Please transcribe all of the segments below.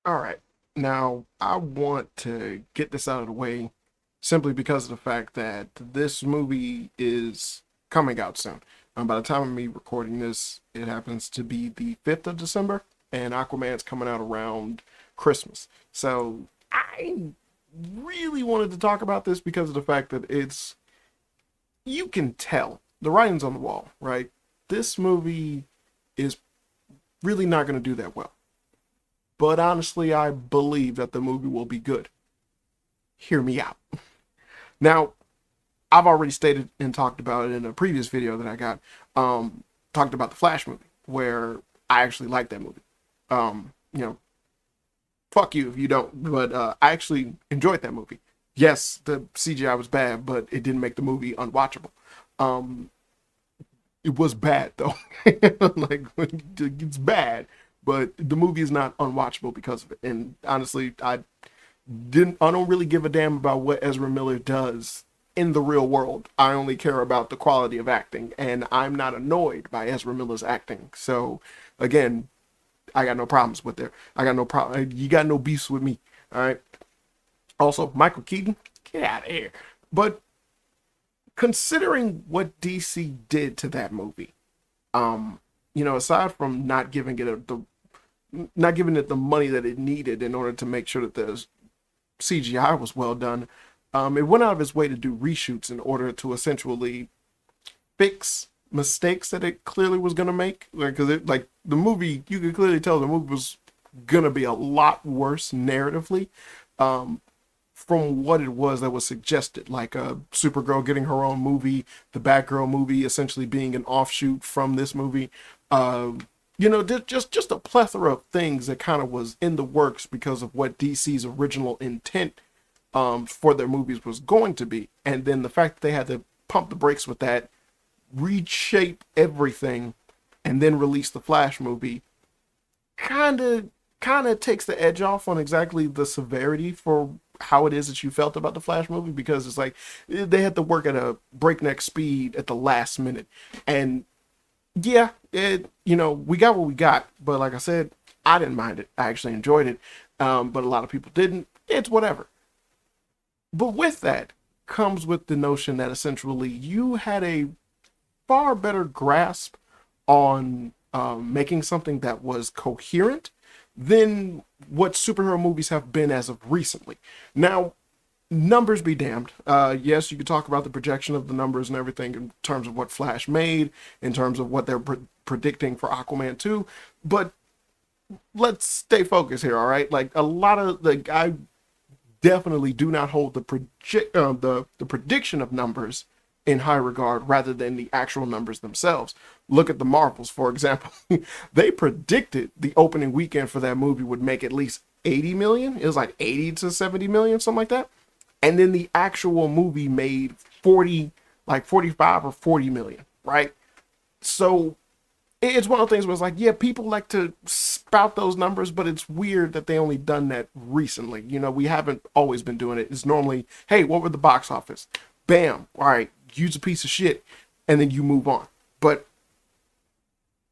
All right. Now, I want to get this out of the way simply because of the fact that this movie is coming out soon. By the time of me recording this, it happens to be the 5th of December, and Aquaman's coming out around Christmas. So, I really wanted to talk about this because of the fact that you can tell the writing's on the wall, right? This movie is really not going to do that well. But honestly, I believe that the movie will be good. Hear me out. Now, I've already stated and talked about it in a previous video that I got, talked about the Flash movie, where I actually like that movie. You know, fuck you if you don't, but I actually enjoyed that movie. Yes, the CGI was bad, but it didn't make the movie unwatchable. Um, it was bad though. Like it's bad, but the movie is not unwatchable because of it. And honestly, I don't really give a damn about what Ezra Miller does in the real world. I only care about the quality of acting, and I'm not annoyed by Ezra Miller's acting. So again, I got no problems with there. I got no problem. You got no beefs with me. All right. Also, Michael Keaton, get out of here. But considering what DC did to that movie, aside from not giving it the money that it needed in order to make sure that the CGI was well done, it went out of its way to do reshoots in order to essentially fix mistakes that it clearly was gonna make. Because like the movie, you could clearly tell the movie was gonna be a lot worse narratively, um, from what it was that was suggested. Like Supergirl getting her own movie, the Batgirl movie essentially being an offshoot from this movie. Just a plethora of things that kind of was in the works because of what DC's original intent for their movies was going to be, and then the fact that they had to pump the brakes with that, reshape everything, and then release the Flash movie, kind of takes the edge off on exactly the severity for how it is that you felt about the Flash movie, because it's like they had to work at a breakneck speed at the last minute, and yeah, we got what we got. But like I said, I didn't mind it. I actually enjoyed it, but a lot of people didn't. It's whatever. But with that comes with the notion that essentially you had a far better grasp on making something that was coherent than what superhero movies have been as of recently. Now, numbers be damned. Yes, you could talk about the projection of the numbers and everything in terms of what Flash made, in terms of what they're predicting for Aquaman 2, but let's stay focused here, all right? Like a lot of I definitely do not hold the prediction of numbers in high regard rather than the actual numbers themselves. Look at the Marvels, for example. They predicted the opening weekend for that movie would make at least 80 million. It was like 80 to 70 million, something like that. And then the actual movie made 40, like 45 or 40 million, right? So it's one of the things where it's like, yeah, people like to spout those numbers, but it's weird that they only done that recently. We haven't always been doing it. It's normally, hey, what were the box office? Bam, all right, use a piece of shit, and then you move on. But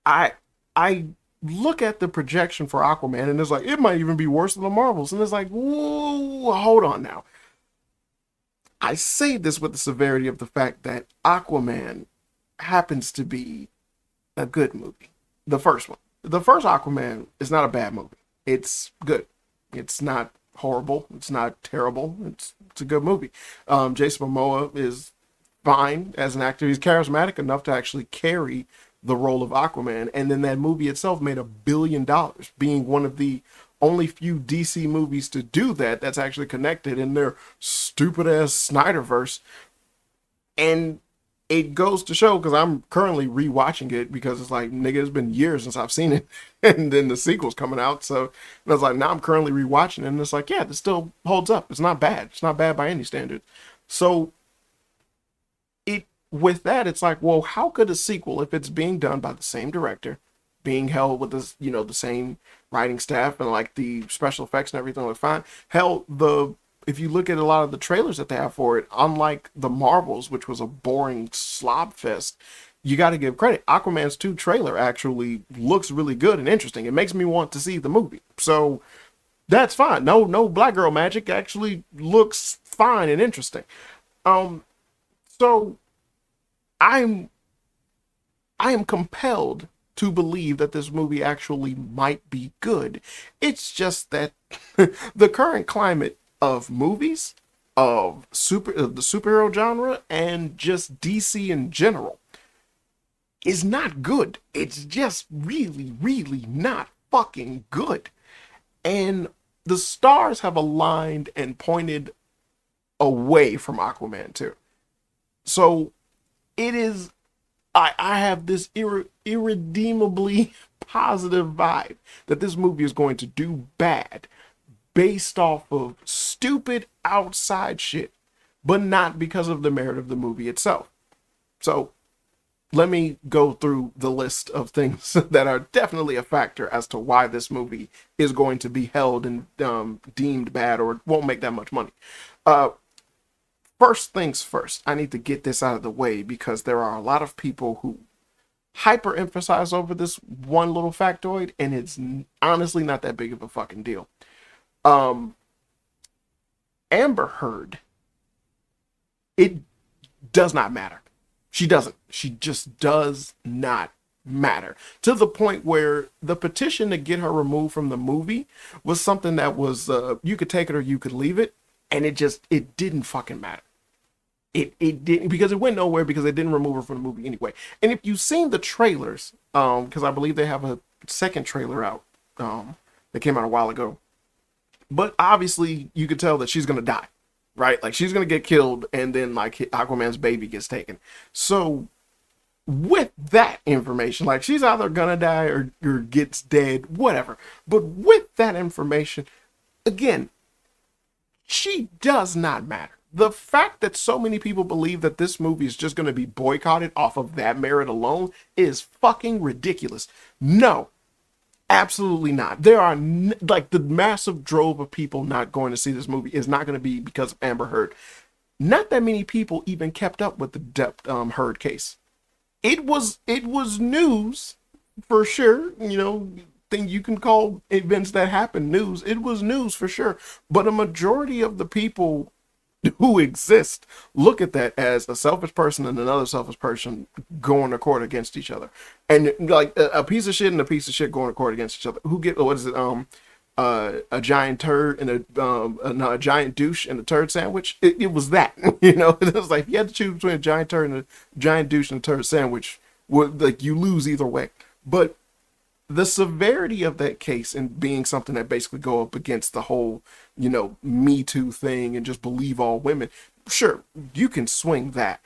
I I look at the projection for Aquaman, and it's like it might even be worse than the Marvels, and it's like, whoa, hold on now. I say this with the severity of the fact that Aquaman happens to be a good movie. The first one. The first Aquaman is not a bad movie. It's good. It's not horrible. It's not terrible. It's a good movie. Jason Momoa is fine as an actor. He's charismatic enough to actually carry the role of Aquaman. And then that movie itself made $1 billion, being one of the only few DC movies to do that that's actually connected in their stupid ass Snyderverse. And it goes to show, because I'm currently rewatching it because it's like, nigga, it's been years since I've seen it, and then the sequel's coming out. So I was like, now I'm currently rewatching it, and it's like, yeah, this still holds up. It's not bad. It's not bad by any standard. So it with that, it's like, well, how could a sequel, if it's being done by the same director, being held with this, the same writing staff and like the special effects and everything, look fine. Hell, the if you look at a lot of the trailers that they have for it, unlike the Marvels, which was a boring slob fest, you got to give credit. Aquaman's 2 trailer actually looks really good and interesting. It makes me want to see the movie. So That's fine. No black girl magic actually looks fine and interesting. Um, so I'm I am compelled to believe that this movie actually might be good. It's just that the current climate of movies, of the superhero genre, and just DC in general is not good. It's just really, really not fucking good. And the stars have aligned and pointed away from Aquaman too. So it is I have this irredeemably positive vibe that this movie is going to do bad based off of stupid outside shit, but not because of the merit of the movie itself. So let me go through the list of things that are definitely a factor as to why this movie is going to be held and deemed bad or won't make that much money. Uh, First things first, I need to get this out of the way because there are a lot of people who hyper emphasize over this one little factoid, and it's honestly not that big of a fucking deal. Um, Amber Heard, it does not matter. She doesn't. She just does not matter to the point where the petition to get her removed from the movie was something that was you could take it or you could leave it, and it didn't fucking matter. It didn't, because it went nowhere because they didn't remove her from the movie anyway. And if you've seen the trailers, because I believe they have a second trailer out, that came out a while ago. But obviously you could tell that she's gonna die, right? Like she's gonna get killed, and then like Aquaman's baby gets taken. So with that information, like she's either gonna die or gets dead, whatever. But with that information, again, she does not matter. The fact that so many people believe that this movie is just going to be boycotted off of that merit alone is fucking ridiculous. No, absolutely not. There are like the massive drove of people not going to see this movie is not going to be because of Amber Heard. Not that many people even kept up with the Heard case. It was news for sure. You know, thing you can call events that happen news. It was news for sure. But a majority of the people who exist look at that as a selfish person and another selfish person going to court against each other, and like a piece of shit and a piece of shit going to court against each other. Who get what is it? A giant turd and no, a giant douche and a turd sandwich. It was that. You know, it was like if you had to choose between a giant turd and a giant douche and a turd sandwich, would like you lose either way. But the severity of that case and being something that basically go up against the whole, you know, Me Too thing and just believe all women, sure, you can swing that.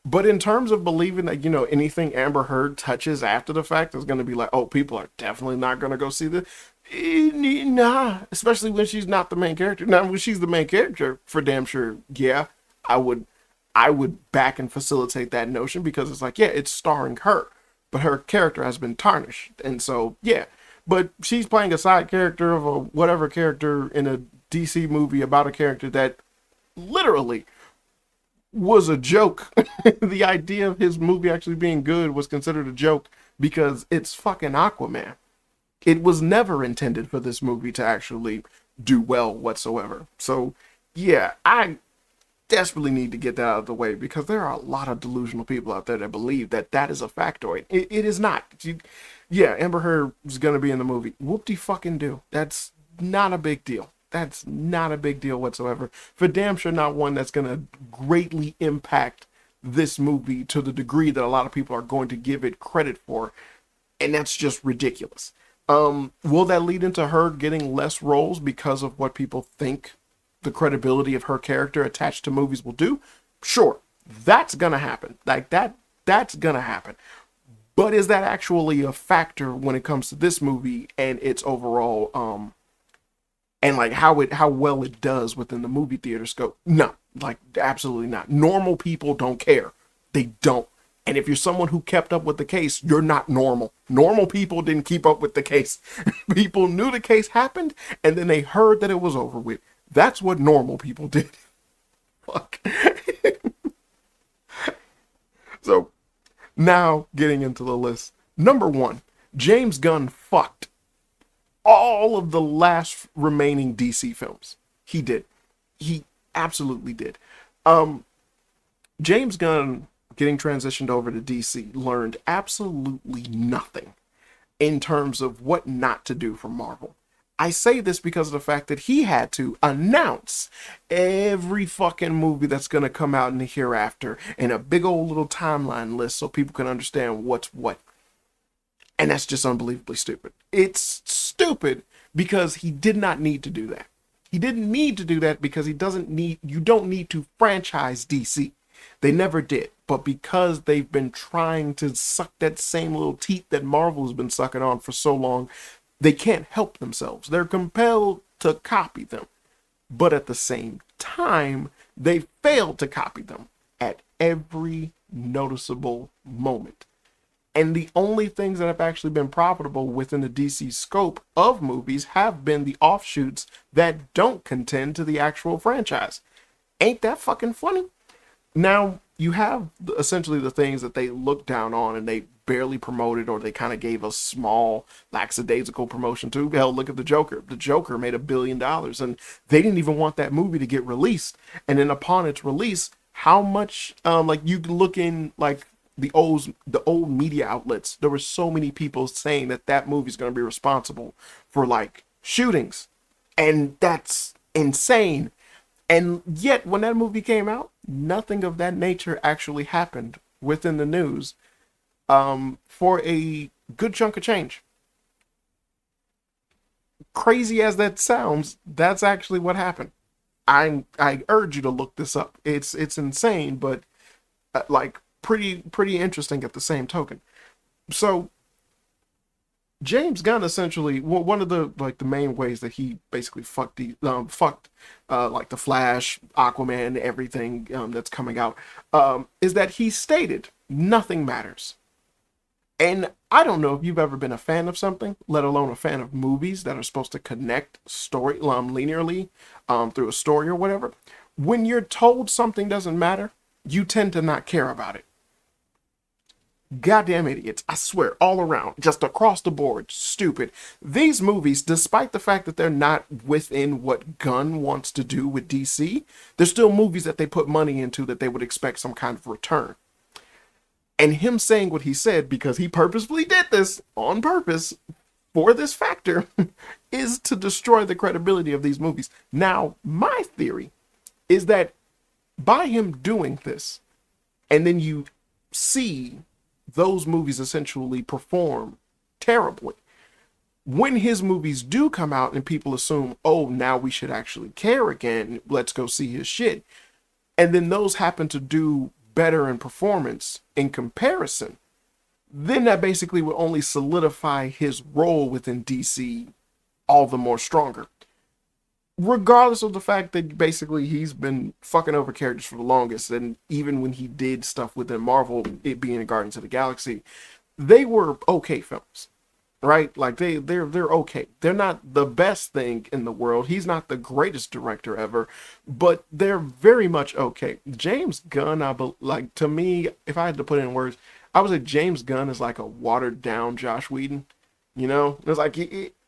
But in terms of believing that, you know, anything Amber Heard touches after the fact is going to be like, oh, people are definitely not going to go see this. Nah, especially when she's not the main character. Now, when she's the main character, for damn sure, yeah, I would, I would back and facilitate that notion because it's like, yeah, it's starring her, but her character has been tarnished, and so yeah. But she's playing a side character of a whatever character in a DC movie about a character that literally was a joke. The idea of his movie actually being good was considered a joke because it's fucking Aquaman. It was never intended for this movie to actually do well whatsoever. So yeah, I desperately need to get that out of the way because there are a lot of delusional people out there that believe that that is a factoid. It is not. Yeah, Amber Heard is going to be in the movie. Whoop-de fucking do. That's not a big deal. That's not a big deal whatsoever. For damn sure not one that's going to greatly impact this movie to the degree that a lot of people are going to give it credit for. And that's just ridiculous. Will that lead into her getting less roles because of what people think the credibility of her character attached to movies will do? Sure, that's gonna happen. Like that's gonna happen. But is that actually a factor when it comes to this movie and its overall and like how well it does within the movie theater scope? No, like absolutely not. Normal people don't care. They don't. And if you're someone who kept up with the case, you're not normal. Normal people didn't keep up with the case. People knew the case happened and then they heard that it was over with. That's what normal people did. Fuck. So now getting into the list. Number one, James Gunn fucked. all of the last remaining DC films. He did. He absolutely did. Um, James Gunn getting transitioned over to DC learned absolutely nothing in terms of what not to do for Marvel. I say this because of the fact that he had to announce every fucking movie that's going to come out in the hereafter in a big old little timeline list so people can understand what's what. And that's just unbelievably stupid. It's stupid because he did not need to do that. He didn't need to do that because you don't need to franchise DC. They never did. But because they've been trying to suck that same little teat that Marvel's been sucking on for so long, they can't help themselves. They're compelled to copy them. But at the same time, they failed to copy them at every noticeable moment. And the only things that have actually been profitable within the DC scope of movies have been the offshoots that don't contend to the actual franchise. Ain't that fucking funny? Now, you have essentially the things that they looked down on and they barely promoted, or they kind of gave a small lackadaisical promotion to. Hell, look at the Joker. The Joker made $1 billion and they didn't even want that movie to get released. And then upon its release, how much, like you look in like the old media outlets, there were so many people saying that that movie's going to be responsible for like shootings. And that's insane. And yet, when that movie came out, nothing of that nature actually happened within the news for a good chunk of change. Crazy as that sounds, that's actually what happened. I urge you to look this up. It's insane, but like pretty interesting at the same token. So James Gunn essentially one of the like the main ways that he basically fucked like the Flash, Aquaman, everything that's coming out is that he stated nothing matters. And I don't know if you've ever been a fan of something, let alone a fan of movies that are supposed to connect story linearly through a story or whatever. When you're told something doesn't matter, you tend to not care about it. Goddamn idiots, I swear, all around, just across the board, stupid. These movies, despite the fact that they're not within what Gunn wants to do with DC, they're still movies that they put money into that they would expect some kind of return. And him saying what he said, because he purposefully did this on purpose for this factor, is to destroy the credibility of these movies. Now, my theory is that by him doing this, and then you see those movies essentially perform terribly. When his movies do come out and people assume, oh, now we should actually care again, let's go see his shit. And then those happen to do better in performance in comparison, then that basically will only solidify his role within DC all the more stronger. Regardless of the fact that basically he's been fucking over characters for the longest, and even when he did stuff within Marvel, it being Guardians of the Galaxy, they were okay films, right? Like they're okay. They're not the best thing in the world. He's not the greatest director ever, but they're very much okay. James Gunn, like to me, if I had to put it in words, I would say James Gunn is like a watered down Josh Whedon. You know, it's like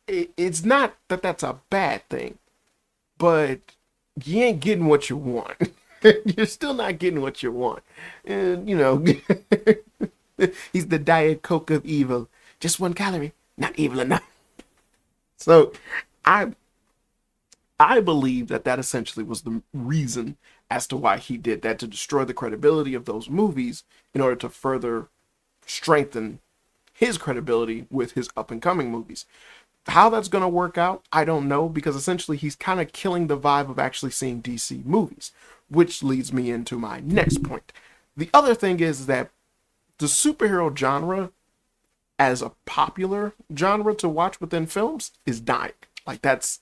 it's not that that's a bad thing, but you ain't getting what you want. You're still not getting what you want. And, you know, he's the Diet Coke of evil. Just 1 calorie, not evil enough. So I believe that essentially was the reason as to why he did that, to destroy the credibility of those movies in order to further strengthen his credibility with his up and coming movies. How that's going to work out, I don't know, because essentially he's kind of killing the vibe of actually seeing DC movies, which leads me into my next point. The other thing is that the superhero genre as a popular genre to watch within films is dying. Like it's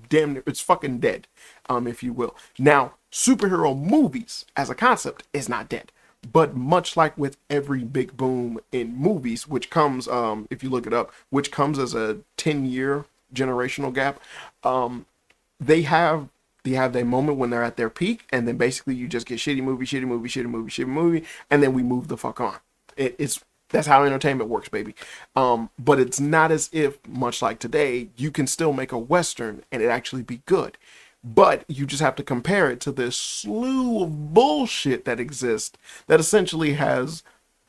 damn near, it's fucking dead, if you will. Now, superhero movies as a concept is not dead. But much like with every big boom in movies, which comes, if you look it up, which comes as a 10-year generational gap, they have that moment when they're at their peak, and then basically you just get shitty movie, and then we move the fuck on. It's That's how entertainment works, baby. But it's not as if, much like today, you can still make a Western and it actually be good. But you just have to compare it to this slew of bullshit that exists that essentially has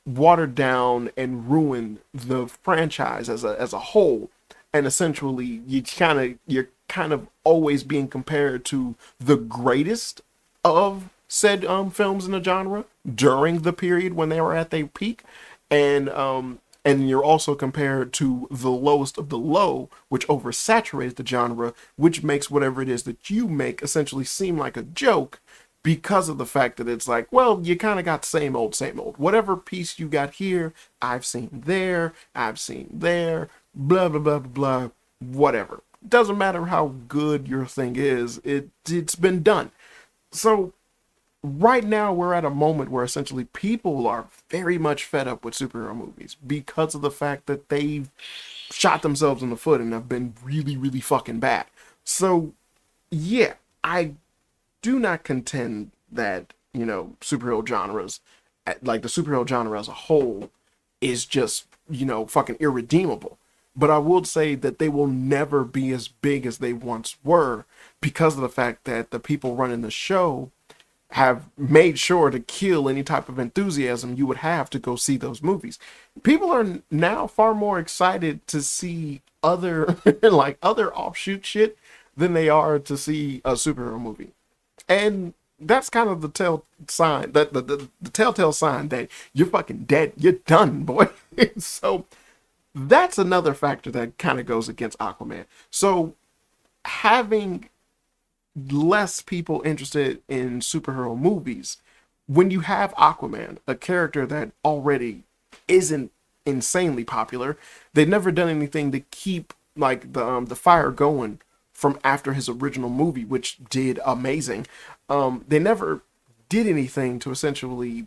watered down and ruined the franchise as a whole. And essentially, you're kind of always being compared to the greatest of said films in the genre during the period when they were at their peak, and you're also compared to the lowest of the low, which oversaturates the genre, which makes whatever it is that you make essentially seem like a joke because of the fact that it's like, well, you kind of got same old, same old. Whatever piece you got here, I've seen there, I've seen there, blah, blah, blah, blah, blah, whatever. Doesn't matter how good your thing is, it's been done. So right now we're at a moment where essentially people are very much fed up with superhero movies because of the fact that they've shot themselves in the foot and have been really, really fucking bad. So yeah, I do not contend that, superhero genres, like the superhero genre as a whole, is just, fucking irredeemable. But I would say that they will never be as big as they once were because of the fact that the people running the show have made sure to kill any type of enthusiasm you would have to go see those movies. People are now far more excited to see other like other offshoot shit than they are to see a superhero movie. And that's kind of the telltale sign that you're fucking dead. You're done, boy. So that's another factor that kind of goes against Aquaman. So having less people interested in superhero movies when you have Aquaman, a character that already isn't insanely popular. They've never done anything to keep like the fire going from after his original movie, which did amazing. They never did anything to essentially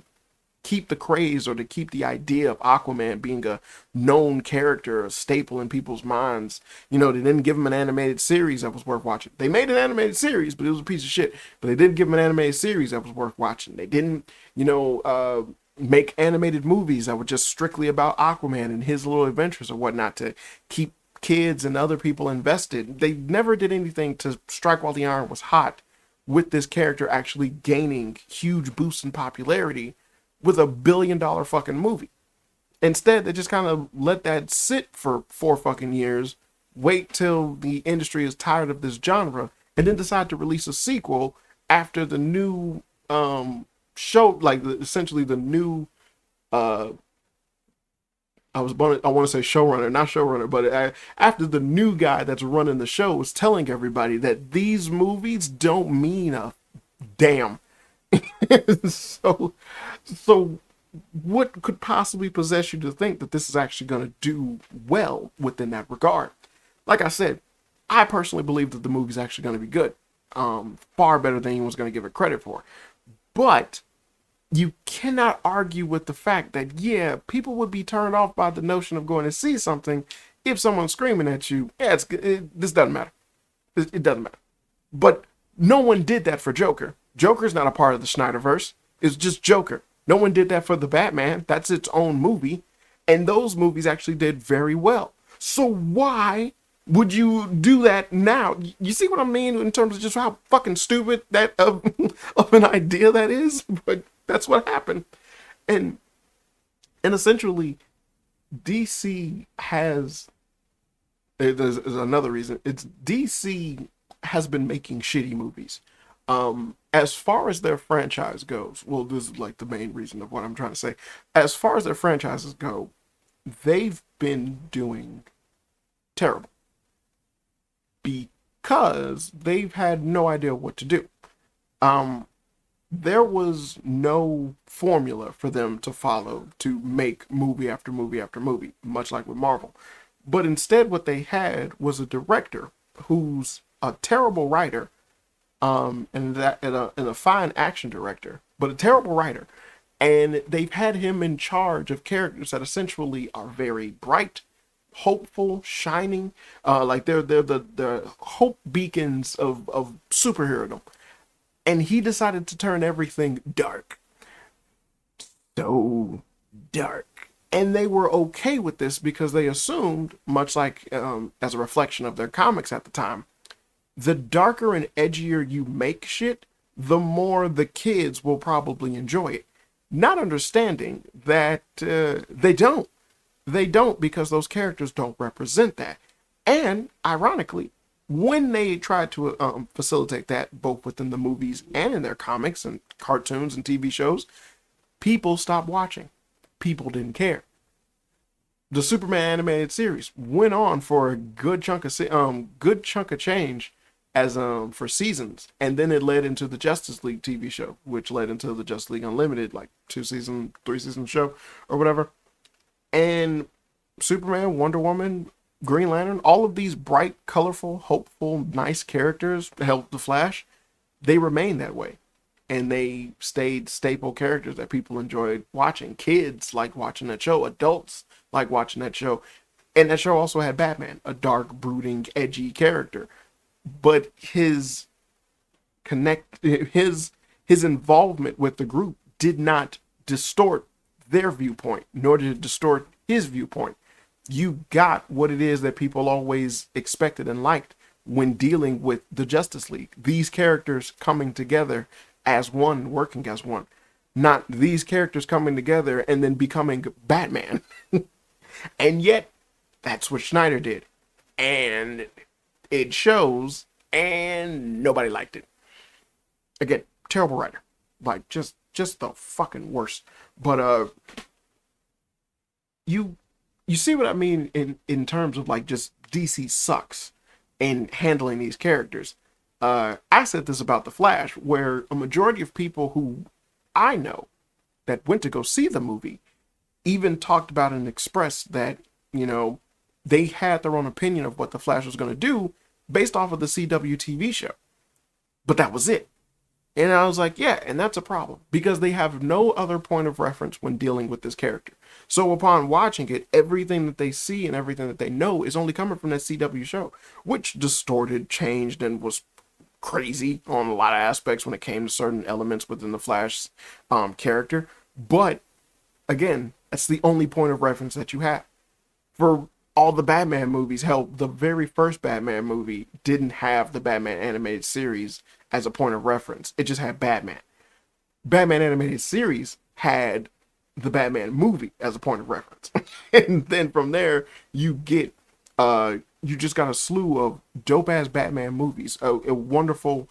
keep the craze or to keep the idea of Aquaman being a known character, a staple in people's minds. They didn't give him an animated series that was worth watching. They made an animated series, but it was a piece of shit. But they didn't give him an animated series that was worth watching. They didn't, make animated movies that were just strictly about Aquaman and his little adventures or whatnot to keep kids and other people invested. They never did anything to strike while the iron was hot with this character actually gaining huge boosts in popularity with $1 billion fucking movie. Instead, they just kind of let that sit for 4 fucking years, wait till the industry is tired of this genre, and then decide to release a sequel after the new show, like essentially the new I want to say showrunner, not showrunner, but after the new guy that's running the show is telling everybody that these movies don't mean a damn. so what could possibly possess you to think that this is actually going to do well within that regard? Like I said, I personally believe that the movie's actually going to be good. Far better than anyone's going to give it credit for. But you cannot argue with the fact that, yeah, people would be turned off by the notion of going to see something if someone's screaming at you. Yeah, this doesn't matter. It doesn't matter. But no one did that for Joker. Joker's not a part of the Snyderverse. It's just Joker. No one did that for the Batman. That's its own movie. And those movies actually did very well. So why would you do that now? You see what I mean in terms of just how fucking stupid that of an idea that is? But that's what happened. And essentially, DC has... There's another reason. It's DC has been making shitty movies. As far as their franchise goes, well, this is like the main reason of what I'm trying to say. As far as their franchises go, they've been doing terrible because they've had no idea what to do. There was no formula for them to follow to make movie after movie after movie, much like with Marvel. But instead, what they had was a director who's a terrible writer, and a fine action director, but a terrible writer. And they've had him in charge of characters that essentially are very bright, hopeful, shining, like they're the hope beacons of superhero. And he decided to turn everything dark. So dark. And they were okay with this because they assumed, much like as a reflection of their comics at the time, the darker and edgier you make shit, the more the kids will probably enjoy it. Not understanding that they don't. They don't, because those characters don't represent that. And ironically, when they tried to facilitate that both within the movies and in their comics and cartoons and TV shows, people stopped watching. People didn't care. The Superman animated series went on for a good chunk of change as for seasons, and then it led into the Justice League TV show, which led into the Justice League Unlimited, like 2-season, 3-season show or whatever. And Superman, Wonder Woman, Green Lantern, all of these bright, colorful, hopeful, nice characters helped the Flash. They remained that way. And they stayed staple characters that people enjoyed watching. Kids liked watching that show. Adults liked watching that show. And that show also had Batman, a dark, brooding, edgy character. But his involvement with the group did not distort their viewpoint, nor did it distort his viewpoint. You got what it is that people always expected and liked when dealing with the Justice League. These characters coming together as one, working as one. Not these characters coming together and then becoming Batman. And yet, that's what Snyder did. And it shows, and nobody liked it. Again, terrible writer. Like, just the fucking worst. But, you see what I mean in terms of, like, just DC sucks in handling these characters. I said this about The Flash, where a majority of people who I know that went to go see the movie even talked about and expressed that, you know, they had their own opinion of what The Flash was going to do based off of the CW TV show. But that was it. And I was like, yeah, and that's a problem, because they have no other point of reference when dealing with this character. So upon watching it, everything that they see and everything that they know is only coming from that CW show, which distorted, changed, and was crazy on a lot of aspects when it came to certain elements within the Flash character. But again, that's the only point of reference that you have. For all the Batman movies, hell, the very first Batman movie didn't have the Batman animated series as a point of reference. It just had Batman. Batman animated series had the Batman movie as a point of reference. And then from there, you get you just got a slew of dope ass Batman movies, a wonderful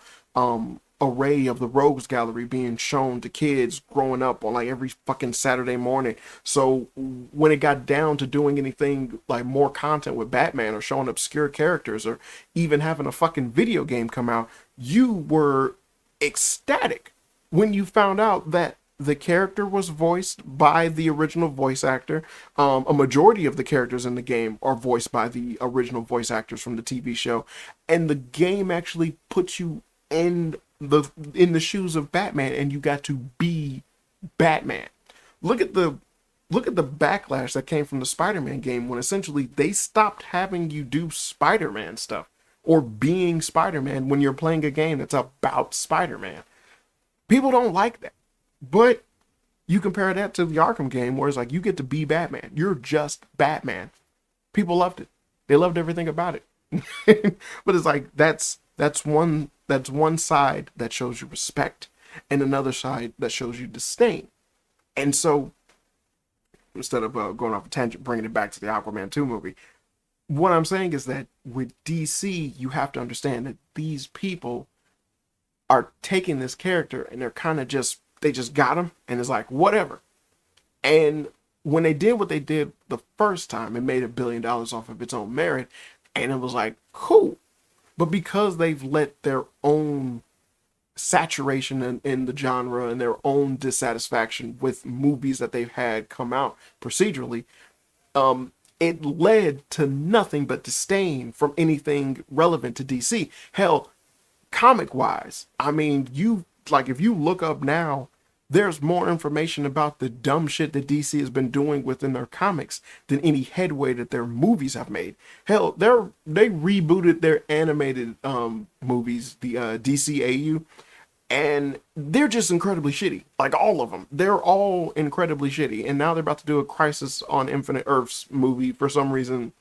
array of the Rogues Gallery being shown to kids growing up on like every fucking Saturday morning. So when it got down to doing anything like more content with Batman or showing obscure characters or even having a fucking video game come out, you were ecstatic when you found out that the character was voiced by the original voice actor. A majority of the characters in the game are voiced by the original voice actors from the TV show. And the game actually puts you in the shoes of Batman, and you got to be Batman. Look at the backlash that came from the Spider-Man game, when essentially they stopped having you do Spider-Man stuff or being Spider-Man when you're playing a game that's about Spider-Man. People don't like that. But you compare that to the Arkham game, where it's like you get to be Batman. You're just Batman. People loved it. They loved everything about it. But it's like that's one side that shows you respect, and another side that shows you disdain. And so, instead of going off a tangent, bringing it back to the Aquaman 2 movie, what I'm saying is that with DC, you have to understand that these people are taking this character and they're kind of they just got him, and it's like, whatever. And when they did what they did the first time, it made $1 billion off of its own merit, and it was like, cool. But because they've let their own saturation in the genre and their own dissatisfaction with movies that they've had come out procedurally, it led to nothing but disdain from anything relevant to DC. Hell, comic-wise, I mean, if you look up now, there's more information about the dumb shit that DC has been doing within their comics than any headway that their movies have made. Hell, they rebooted their animated movies, the DCAU, and they're just incredibly shitty. Like all of them, they're all incredibly shitty. And now they're about to do a Crisis on Infinite Earths movie for some reason.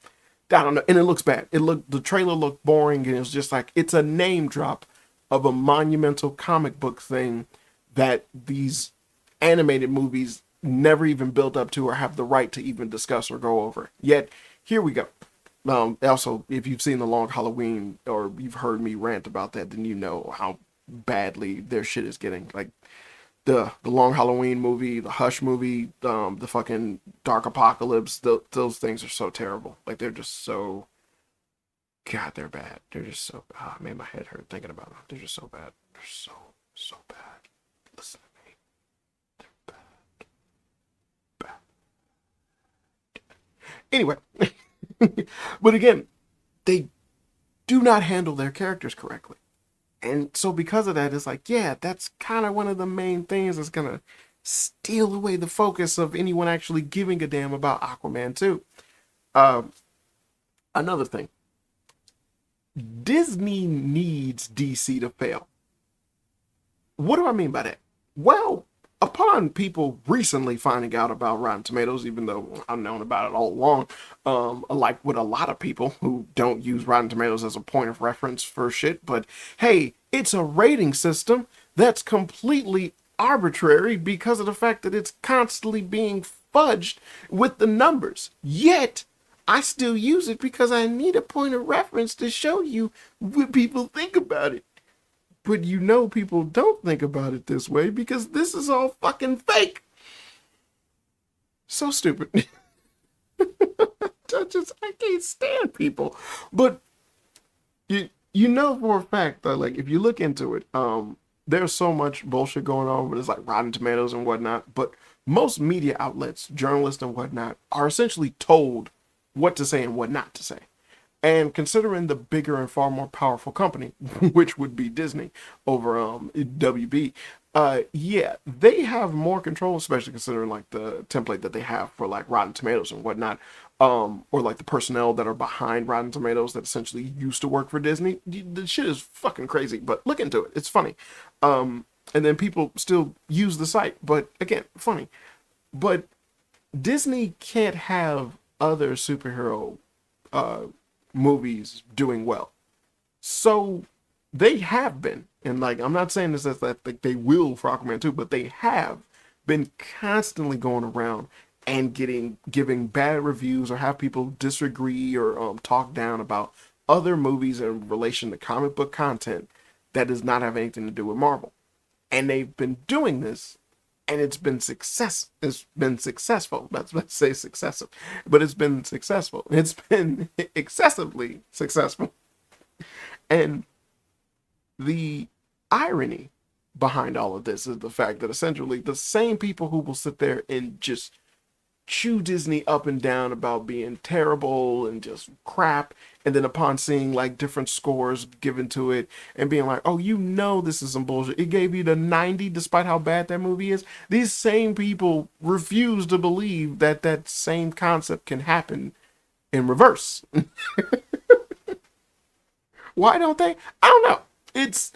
I don't know, and it looks bad. The trailer looked boring, and it was just like it's a name drop of a monumental comic book thing that these animated movies never even built up to or have the right to even discuss or go over. Yet here we go. Also, if you've seen The Long Halloween or you've heard me rant about that, then you know how badly their shit is getting. Like the Long Halloween movie, the Hush movie, the fucking Dark Apocalypse. Those things are so terrible. Like they're just so. God, they're bad. They're just so. Ah, it made my head hurt thinking about them. They're just so bad. They're so bad. Listen to me. They're bad. Anyway, but again, they do not handle their characters correctly. And so because of that, it's like, yeah, that's kind of one of the main things that's going to steal away the focus of anyone actually giving a damn about Aquaman 2. Another thing, Disney needs DC to fail. What do I mean by that? Well, upon people recently finding out about Rotten Tomatoes, even though I've known about it all along, like with a lot of people who don't use Rotten Tomatoes as a point of reference for shit, but hey, it's a rating system that's completely arbitrary because of the fact that it's constantly being fudged with the numbers. Yet, I still use it because I need a point of reference to show you what people think about it. But you know people don't think about it this way because this is all fucking fake. So stupid. I can't stand people. But you know for a fact that like if you look into it, there's so much bullshit going on with it's like Rotten Tomatoes and whatnot. But most media outlets, journalists and whatnot, are essentially told what to say and what not to say. And considering the bigger and far more powerful company, which would be Disney over WB, yeah, they have more control, especially considering like the template that they have for like Rotten Tomatoes and whatnot, or like the personnel that are behind Rotten Tomatoes that essentially used to work for Disney. The shit is fucking crazy, but look into it. It's funny. And then people still use the site, but again, funny. But Disney can't have other superhero movies doing well. So they have been, and like I'm not saying this as that like they will for Aquaman 2, but they have been constantly going around and giving bad reviews or have people disagree or talk down about other movies in relation to comic book content that does not have anything to do with Marvel. And they've been doing this and it's been successful. Let's say successive, but it's been successful. It's been excessively successful. And the irony behind all of this is the fact that essentially the same people who will sit there and just chew Disney up and down about being terrible and just crap, and then upon seeing like different scores given to it and being like, oh, you know this is some bullshit, it gave you the 90 despite how bad that movie is. These same people refuse to believe that that same concept can happen in reverse. Why don't they? I don't know. It's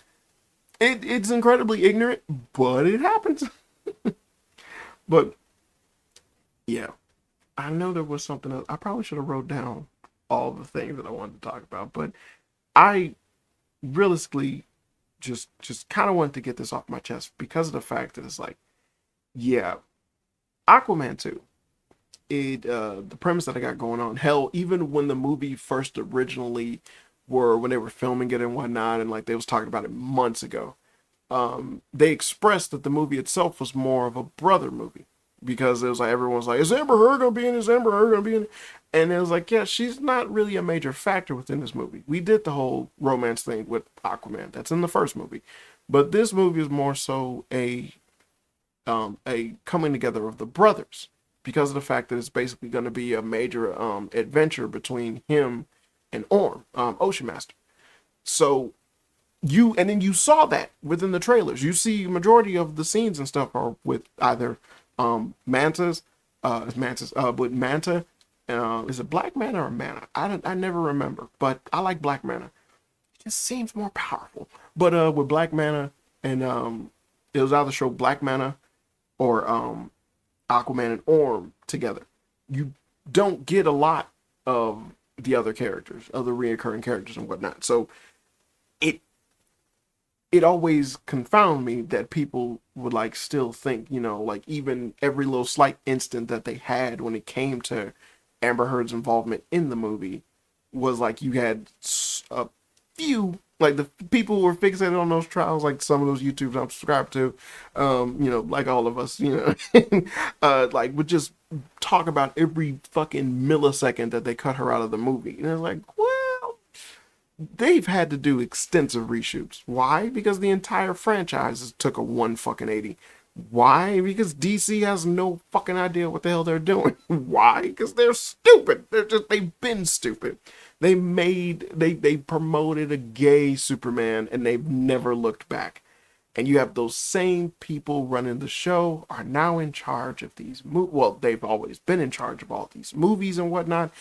incredibly ignorant, but it happens. But yeah, I know there was something else. I probably should have wrote down all the things that I wanted to talk about, but I realistically just kind of wanted to get this off my chest because of the fact that it's like, yeah, Aquaman 2, the premise that I got going on, hell, even when the movie first originally when they were filming it and whatnot, and like they was talking about it months ago, they expressed that the movie itself was more of a brother movie. Because it was like everyone's like, is Amber Heard gonna be in it? Is Amber Heard gonna be in it? And it was like, yeah, she's not really a major factor within this movie. We did the whole romance thing with Aquaman. That's in the first movie. But this movie is more so a coming together of the brothers. Because of the fact that it's basically gonna be a major adventure between him and Orm, Ocean Master. So and then you saw that within the trailers. You see majority of the scenes and stuff are with either mantas, with Manta, is it Black Mana or Mana? I never remember, but I like Black Mana. It just seems more powerful. But with Black Mana and it was either show Black Manta or Aquaman and Orm together. You don't get a lot of the other characters, other reoccurring characters and whatnot. So it it always confound me that people would like still think, like even every little slight instant that they had when it came to Amber Heard's involvement in the movie was like you had a few, like the people who were fixated on those trials, like some of those YouTubes I'm subscribed to, like all of us, like would just talk about every fucking millisecond that they cut her out of the movie. And it's like, well, they've had to do extensive reshoots. Why? Because the entire franchise took a 180. Why? Because DC has no fucking idea what the hell they're doing. Why? Because they're stupid. They've been stupid. They promoted a gay Superman and they've never looked back. And you have those same people running the show are now in charge of these well, they've always been in charge of all these movies and whatnot.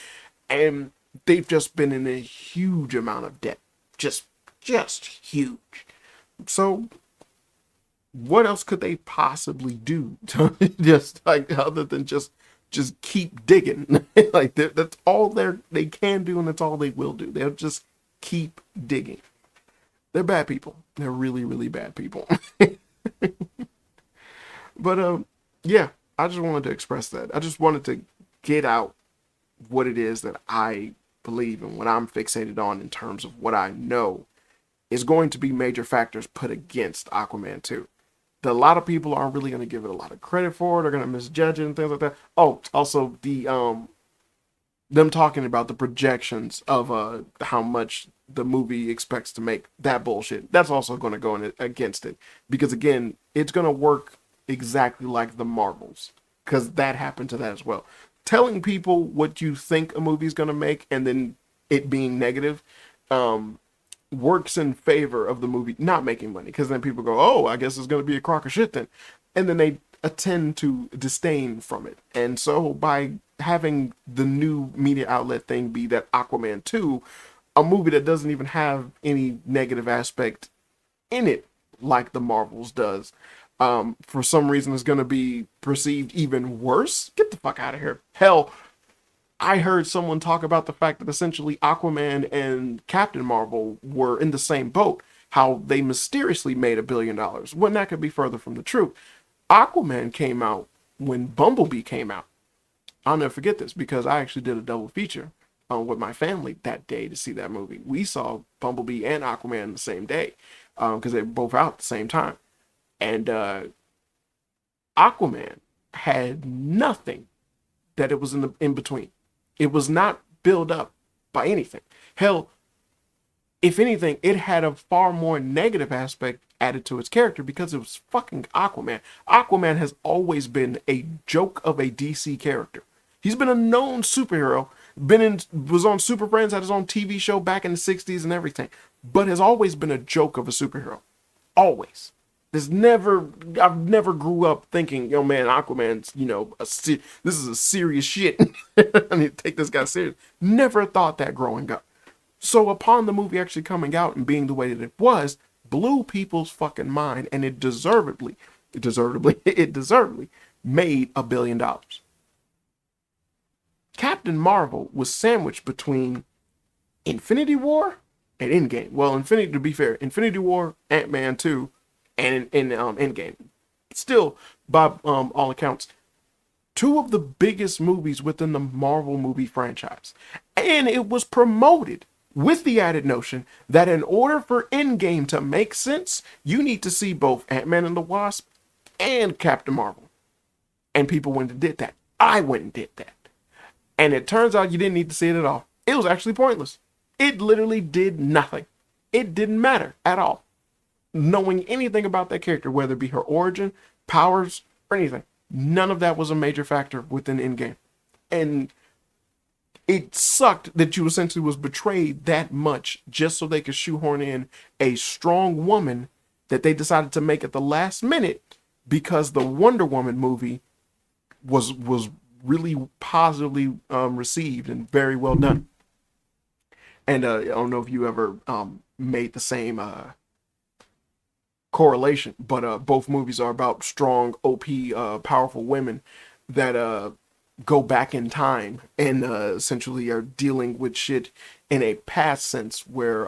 And they've just been in a huge amount of debt. Just huge. So what else could they possibly do to just like other than just keep digging? Like that's all they can do, and that's all they will do. They'll just keep digging. They're bad people. They're really, really bad people. But yeah, I just wanted to express that. I just wanted to get out what it is that I believe and what I'm fixated on in terms of what I know is going to be major factors put against Aquaman 2. That a lot of people aren't really going to give it a lot of credit for. They're going to misjudge it and things like that. Oh, also the them talking about the projections of how much the movie expects to make, that bullshit. That's also going to go in against it, because again, it's going to work exactly like the Marvels, because that happened to that as well. Telling people what you think a movie's going to make and then it being negative works in favor of the movie not making money, because then people go, oh, I guess it's going to be a crock of shit then, and then they tend to disdain from it. And so by having the new media outlet thing be that Aquaman 2, a movie that doesn't even have any negative aspect in it like the Marvels does, for some reason is going to be perceived even worse. Get the fuck out of here. Hell, I heard someone talk about the fact that essentially Aquaman and Captain Marvel were in the same boat, how they mysteriously made $1 billion, when that could be further from the truth. Aquaman came out when Bumblebee came out. I'll never forget this, because I actually did a double feature with my family that day to see that movie. We saw Bumblebee and Aquaman the same day, because they were both out at the same time. And Aquaman had nothing that it was in between. It was not built up by anything. Hell, if anything, it had a far more negative aspect added to its character, because it was fucking Aquaman. Aquaman has always been a joke of a DC character. He's been a known superhero, was on Super Friends, had his own TV show back in the 60s and everything, but has always been a joke of a superhero. Always. I've never grew up thinking, yo man, Aquaman's, this is a serious shit. I need to take this guy serious. Never thought that growing up. So upon the movie actually coming out and being the way that it was, blew people's fucking mind, and it deservedly made $1 billion. Captain Marvel was sandwiched between Infinity War and Endgame. Well, to be fair, Infinity War, Ant-Man 2, and in Endgame. Still, by all accounts, two of the biggest movies within the Marvel movie franchise. And it was promoted with the added notion that in order for Endgame to make sense, you need to see both Ant-Man and the Wasp and Captain Marvel. And people went and did that. I went and did that. And it turns out you didn't need to see it at all. It was actually pointless. It literally did nothing. It didn't matter at all. Knowing anything about that character, whether it be her origin, powers, or anything, none of that was a major factor within Endgame. And it sucked that you essentially was betrayed that much just so they could shoehorn in a strong woman that they decided to make at the last minute, because the Wonder Woman movie was really positively received and very well done. And I don't know if you ever made the same correlation, but both movies are about strong, OP, powerful women that go back in time and essentially are dealing with shit in a past sense where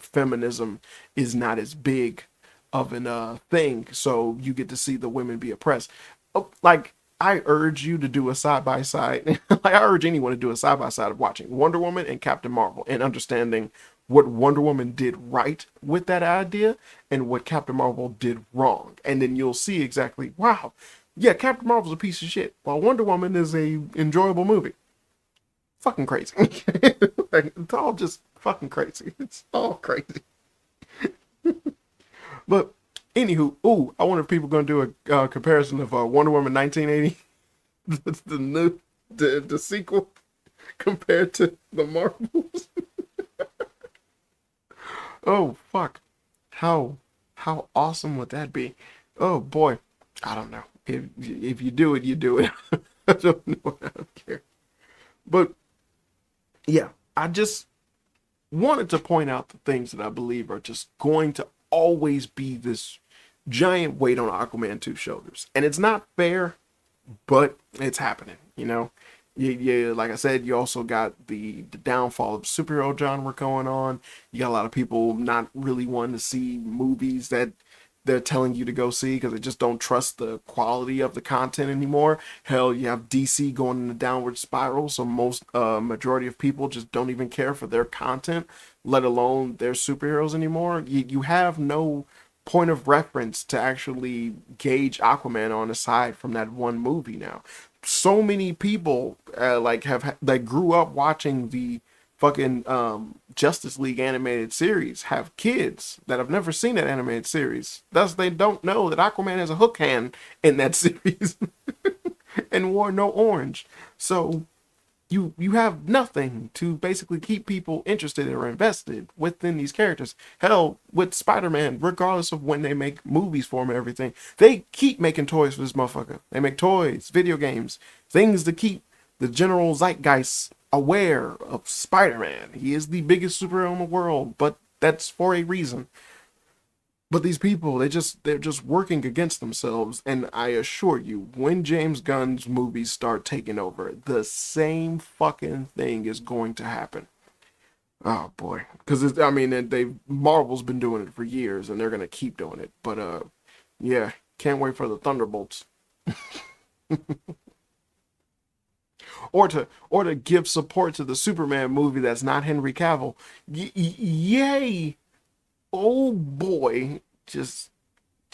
feminism is not as big of an thing, so you get to see the women be oppressed. Like, I urge you to do a side by side. Like, I urge anyone to do a side by side of watching Wonder Woman and Captain Marvel and understanding what Wonder Woman did right with that idea and what Captain Marvel did wrong. And then you'll see exactly, wow, yeah, Captain Marvel's a piece of shit, while Wonder Woman is a enjoyable movie. Fucking crazy. Like, it's all just fucking crazy. It's all crazy. But anywho, ooh, I wonder if people are gonna do a comparison of Wonder Woman 1980, the new, the sequel, compared to the Marvels. Oh fuck, how awesome would that be? Oh boy, I don't know. If you do it, you do it. I don't know. I don't care. But yeah, I just wanted to point out the things that I believe are just going to always be this giant weight on Aquaman 2's shoulders. And it's not fair, but it's happening, you know? Like I said, you also got the downfall of superhero genre going on. You got a lot of people not really wanting to see movies that they're telling you to go see because they just don't trust the quality of the content anymore. Hell, you have DC going in a downward spiral, so most majority of people just don't even care for their content, let alone their superheroes anymore. You have no point of reference to actually gauge Aquaman on aside from that one movie now. So many people like have that grew up watching the fucking Justice League animated series have kids that have never seen that animated series. Thus, they don't know that Aquaman has a hook hand in that series and wore no orange. So you have nothing to basically keep people interested or invested within these characters. Hell, with Spider-Man, regardless of when they make movies for him and everything, they keep making toys for this motherfucker. They make toys, video games, things to keep the general zeitgeist aware of Spider-Man. He is the biggest superhero in the world, but that's for a reason. But these people, they're just working against themselves, and I assure you, when James Gunn's movies start taking over, the same fucking thing is going to happen. Oh boy, because I mean, they Marvel's been doing it for years, and they're gonna keep doing it. But yeah, can't wait for the Thunderbolts, or to give support to the Superman movie that's not Henry Cavill. Yay! Oh boy, just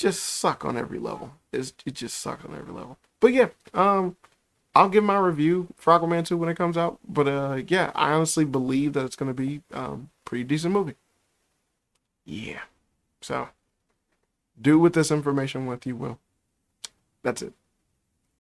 suck on every level. It just sucks on every level. But yeah, I'll give my review for Aquaman 2 when it comes out. But yeah, I honestly believe that it's gonna be pretty decent movie. Yeah. So do with this information what you will. That's it.